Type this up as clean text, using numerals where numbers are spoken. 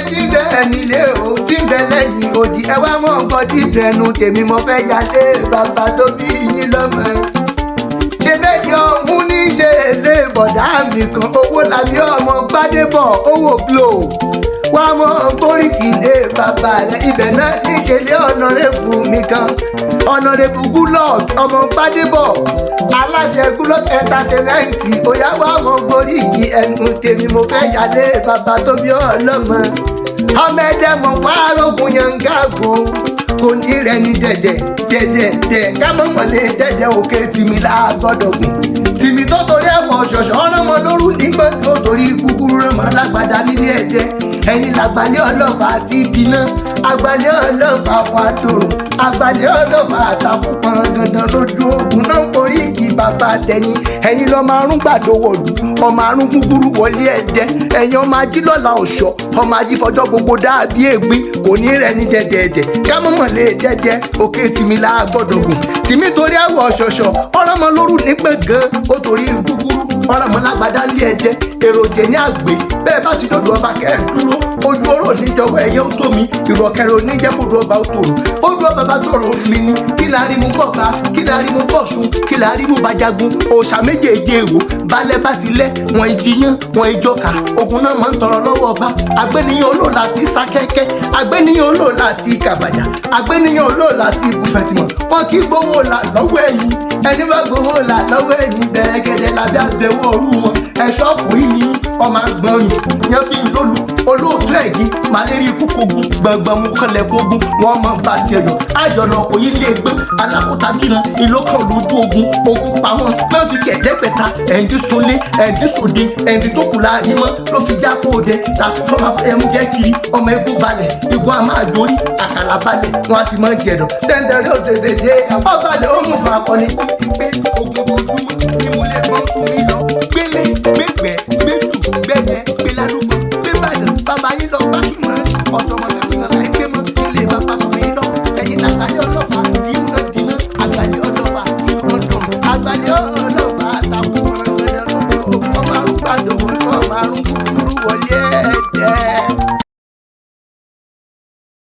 tí bẹ́ẹ̀ nílé o tí bẹ́ẹ̀ lẹ́yìn òdì ẹ wá mọ̀ nǹkan tí bẹ̀ẹ̀nu tèmi mo fẹ́ yálé bàbá tó bí yín lọ́mọ. ṣé bẹ́ẹ̀ ni ọ̀hún ní ṣe èlé bọ̀dá mi kan owó làbí ọmọ Gbádébọ̀ owó glo wá mọ Oriki lé bàbá rẹ ibẹ̀ náà níṣẹ́lẹ̀ ọ̀nàrẹ́bù mi kan ọ̀nàrẹ́bù gúlọ̀d ọmọ Gbádébọ̀ aláṣẹ gúlọ̀d ẹ̀ńtátẹ́mẹ́ǹtì òyà wá mọ Oriki ẹnu tèmi mo fẹ́ yálé bàbá tó bí ọlọ́mọ ọmọ ẹ̀dẹ̀ mọ̀ pààrọ̀gùn yangàgò kò ní rẹ̀ ní dẹ̀dẹ̀ kámọ́mọ́lé dẹ̀dẹ̀ òkè tìmí lágbọ́dọ̀ gùn tìmí tó torí ẹ̀wọ̀n ṣọ̀ṣọ̀ ọ̀rọ̀mọ lóru nígbà tó torí kúkúrú rẹ̀ mọ́ lágbàdá nílé ẹ̀jẹ̀ ẹ̀yin làgbàlẹ̀ ọlọ́fà àti ìdìnnà àgbàlẹ̀ ọlọ́fà fún àtòrò àgbàlẹ̀ ọlọ́fà àtàkùn pọn dandan lójú ogun náà Oriki bàbá tẹ̀yìn ẹ̀yin lọ máa rún gbàdo wọ̀lú ọmọ àrùn gúgúrú wọlé ẹ̀dẹ́ ẹ̀yin ọmọ ajílọ́la ọ̀ṣọ́ ọmọ ajífọjọ́ gbogbo dàbí ègbín kò ní rẹ̀ ní dẹ̀dẹ̀ẹ̀dẹ̀ kámọ́mọ́lé dẹ́dẹ́ òkè tìmí lágbọ́dọ̀ gùn tìmí torí àwọ̀ ọ̀ṣọ̀ṣọ̀ ọ̀rọ̀mọ lóru nígbẹ̀gàn ó torí gúgúrú ọ̀rọ̀mọ lágbàdá lé ẹ̀jẹ̀ èròjẹ ní àgbè bẹ́ẹ̀ bá ti dọ̀dọ̀ ọba kẹ́ ẹ̀ dúró ojú ọ̀rọ̀ níjọba ẹ̀yẹ ó tó mi ìrọ̀kẹ̀rẹ̀ oníjẹ́ kó du ọba ó tòrò ó du ọba bá tòrò mi ni kí la rí mu bọ̀ba kí la rí mu bọ̀ṣun kí la rí mu bàjágun òòṣà méjèèjì èwo balẹ̀ bá ti lẹ̀ wọ́n ìjiyàn wọ́n ìjọka ogun náà máa ń tọrọ lọ́wọ́ ọba agbẹ́niyàn olóòlà ti sá kẹ́kẹ́ agbẹ́niyàn olóòlà ti kàbàjà agbẹ́niyàn olóòlà ti ibùfẹ̀tìmọ̀ wọn kì í gbowó là lọ́wọ́ ẹ̀yìn ẹni bá gbowó là lọ́wọ́ ẹ̀yìn bẹ̀rẹ̀gẹ̀dẹ̀ lábẹ́ àbẹ̀wò òru wọn ẹ̀ṣọ́ ọkùnrin ni ọmọ agbọ̀nyìn yẹn bí lólu olóòtú ẹ̀yìn màlérí ikú kogun gbọ̀ngbọ̀n mú kọlẹ̀ kogun wọn mọ̀ bá tiẹ̀ lọ àjọlọ kò yí lé gbé alákòóta gíran ìlókàn lójú ogun pa wọn náà fi kẹ̀ẹ́dẹ́gbẹ̀ta ẹ̀ǹdí sunlé ẹ̀ǹdí sòde ẹ̀ǹdí tó kù láàrin mọ́ ló fi já kóòdẹ làfífọ́ máa fẹ́ mú jẹ́ kiri ọmọ egun balẹ̀ igun a máa dorí àkàlà balẹ̀ wọn a sì máa jẹ̀dọ̀ tẹ́ndẹ̀rẹ́ òdèdè ọbalẹ̀ ó mú fún akọni ó ti pé ogun ojúmọ́ ní mo lè gbọ́n fún mi lọ gbélé gbégbẹ́ gbẹ́tù gbẹ́gbẹ́ gbéládùgbò gbébàdàn bàbá yín lọ bá túmọ̀ ọ̀tọ̀mọ̀tò.